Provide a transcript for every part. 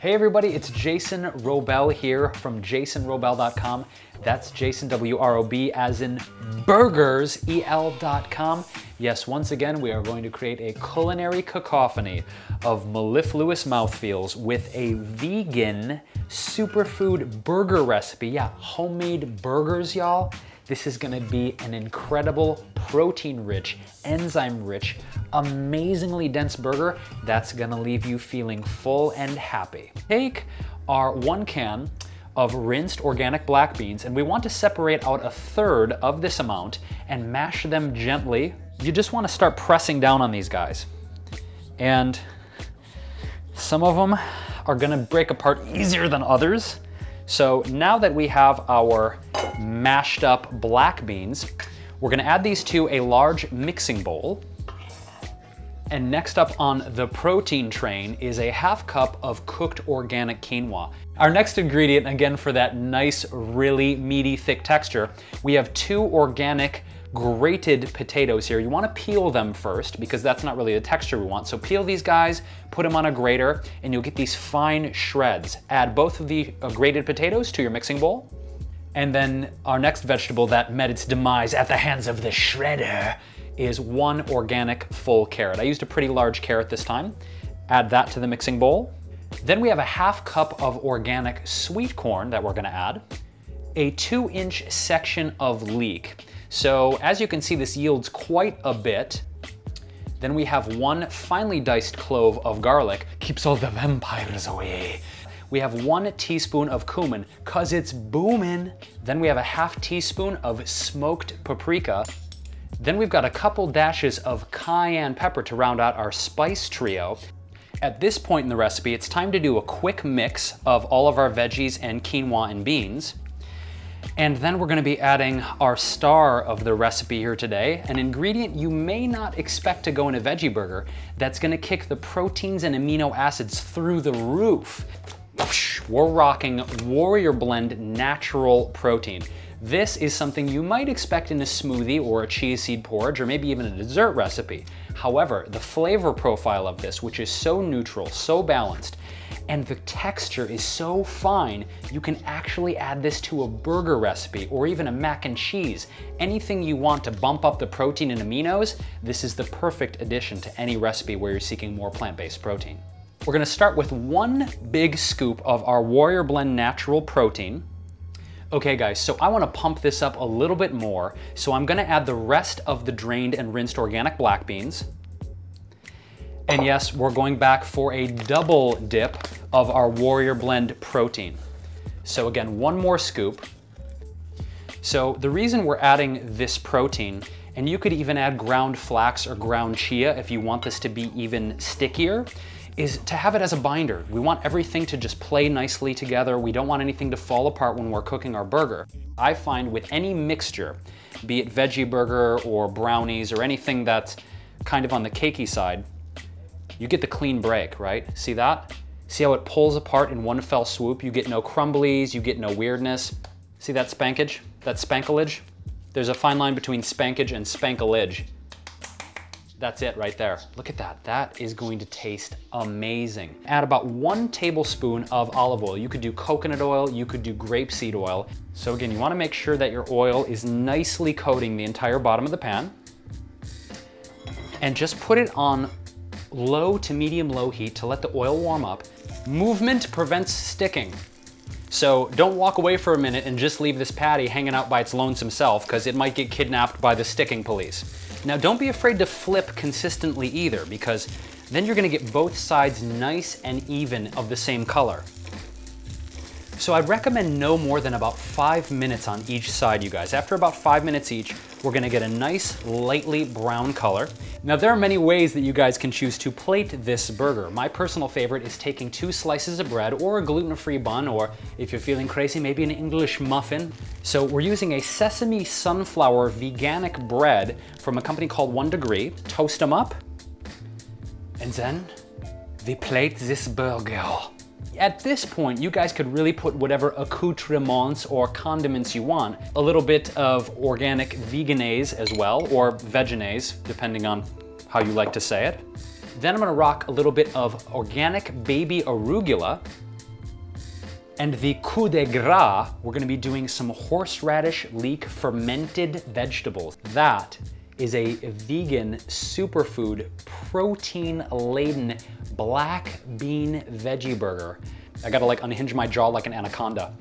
Hey everybody, it's Jason Wrobel here from jasonwrobel.com. That's Jason, W-R-O-B, as in burgers, E-L.com. Yes, once again, we are going to create a culinary cacophony of mellifluous mouthfeels with a vegan superfood burger recipe. Yeah, homemade burgers, y'all. This is gonna be an incredible protein-rich, enzyme-rich, amazingly dense burger that's gonna leave you feeling full and happy. Take our 1 can of rinsed organic black beans, and we want to separate out 1/3 of this amount and mash them gently. You just wanna start pressing down on these guys. And some of them are gonna break apart easier than others. So now that we have our mashed up black beans, we're gonna add these to a large mixing bowl. And next up on the protein train is a 1/2 cup of cooked organic quinoa. Our next ingredient, again for that nice, really meaty, thick texture, we have 2 organic grated potatoes here. You wanna peel them first because that's not really the texture we want. So peel these guys, put them on a grater, and you'll get these fine shreds. Add both of the grated potatoes to your mixing bowl. And then our next vegetable that met its demise at the hands of the shredder is 1 organic full carrot. I used a pretty large carrot this time. Add that to the mixing bowl. Then we have a 1/2 cup of organic sweet corn that we're gonna add. A 2-inch section of leek. So as you can see, this yields quite a bit. Then we have 1 finely diced clove of garlic. Keeps all the vampires away. We have 1 teaspoon of cumin, cause it's boomin'. Then we have a 1/2 teaspoon of smoked paprika. Then we've got a couple dashes of cayenne pepper to round out our spice trio. At this point in the recipe, it's time to do a quick mix of all of our veggies and quinoa and beans. And then we're gonna be adding our star of the recipe here today, an ingredient you may not expect to go in a veggie burger that's gonna kick the proteins and amino acids through the roof. We're rocking Warrior Blend Natural Protein. This is something you might expect in a smoothie or a chia seed porridge or maybe even a dessert recipe. However, the flavor profile of this, which is so neutral, so balanced, and the texture is so fine, you can actually add this to a burger recipe or even a mac and cheese. Anything you want to bump up the protein and aminos, this is the perfect addition to any recipe where you're seeking more plant-based protein. We're gonna start with 1 big scoop of our Warrior Blend Natural Protein. Okay guys, so I wanna pump this up a little bit more, so I'm gonna add the rest of the drained and rinsed organic black beans. And yes, we're going back for a double dip of our Warrior Blend Protein. So again, 1 more scoop. So the reason we're adding this protein, and you could even add ground flax or ground chia if you want this to be even stickier, is to have it as a binder. We want everything to just play nicely together. We don't want anything to fall apart when we're cooking our burger. I find with any mixture, be it veggie burger or brownies or anything that's kind of on the cakey side, you get the clean break, right? See that? See how it pulls apart in 1 fell swoop? You get no crumblies, you get no weirdness. See that spankage? That spankalage? There's a fine line between spankage and spankalage. That's it right there. Look at that. That is going to taste amazing. Add about 1 tablespoon of olive oil. You could do coconut oil, you could do grapeseed oil. So again, you wanna make sure that your oil is nicely coating the entire bottom of the pan. And just put it on low to medium low heat to let the oil warm up. Movement prevents sticking. So don't walk away for a minute and just leave this patty hanging out by its lonesome self, because it might get kidnapped by the sticking police. Now don't be afraid to flip consistently either, because then you're gonna get both sides nice and even of the same color. So I'd recommend no more than about 5 minutes on each side, you guys. After about 5 minutes each, we're gonna get a nice, lightly brown color. Now there are many ways that you guys can choose to plate this burger. My personal favorite is taking 2 slices of bread or a gluten-free bun, or if you're feeling crazy, maybe an English muffin. So we're using a sesame sunflower veganic bread from a company called 1 Degree. Toast them up, and then we plate this burger. At this point, you guys could really put whatever accoutrements or condiments you want. A little bit of organic veganaise as well, or veganaise, depending on how you like to say it. Then I'm gonna rock a little bit of organic baby arugula. And the coup de gras, we're gonna be doing some horseradish leek fermented vegetables. That is a vegan superfood, protein-laden black bean veggie burger. I gotta like unhinge my jaw like an anaconda.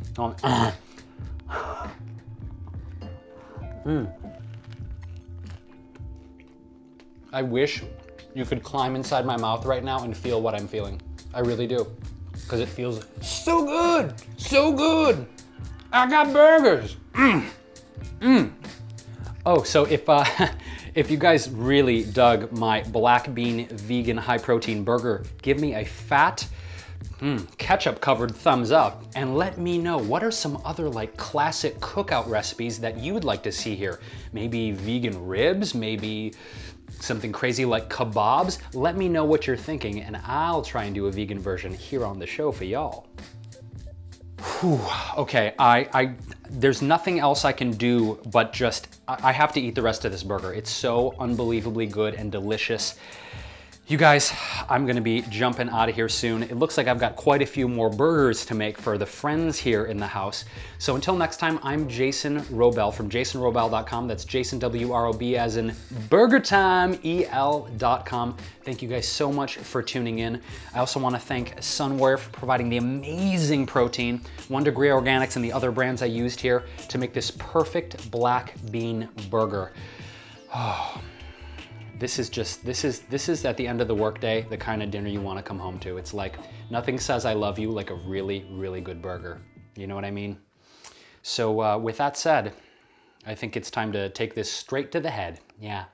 I wish you could climb inside my mouth right now and feel what I'm feeling. I really do. Because it feels so good, so good. I got burgers. Oh, so if if you guys really dug my black bean vegan high protein burger, give me a fat ketchup covered thumbs up and let me know what are some other like classic cookout recipes that you would like to see here. Maybe vegan ribs, maybe something crazy like kebabs. Let me know what you're thinking and I'll try and do a vegan version here on the show for y'all. Okay, there's nothing else I can do but just, I have to eat the rest of this burger. It's so unbelievably good and delicious. You guys, I'm gonna be jumping out of here soon. It looks like I've got quite a few more burgers to make for the friends here in the house. So until next time, I'm Jason Wrobel from jasonwrobel.com. That's Jason, W-R-O-B as in burger time, EL.com. Thank you guys so much for tuning in. I also wanna thank Sunwarrior for providing the amazing protein, 1 Degree Organics and the other brands I used here to make this perfect black bean burger. Oh. This is at the end of the workday, the kind of dinner you want to come home to. It's like nothing says I love you like a really, really good burger. You know what I mean? So with that said, I think it's time to take this straight to the head. Yeah.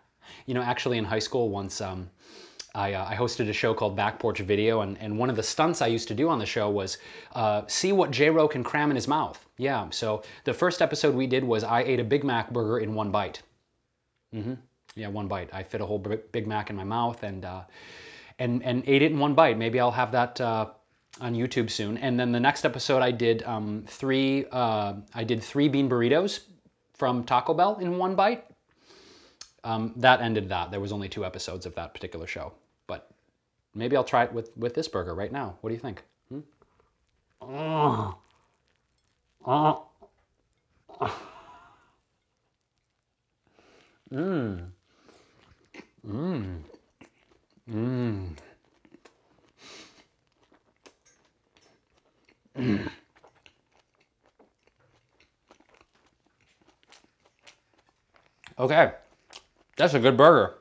You know, actually in high school once, I hosted a show called Back Porch Video, and one of the stunts I used to do on the show was see what J-Wro can cram in his mouth. Yeah, so the first episode we did was I ate a Big Mac burger in 1 bite. Yeah, 1 bite. I fit a whole Big Mac in my mouth and ate it in 1 bite. Maybe I'll have that on YouTube soon. And then the next episode I did 3 bean burritos from Taco Bell in 1 bite. That ended that. There was only 2 episodes of that particular show. But maybe I'll try it with this burger right now. What do you think? Okay, that's a good burger.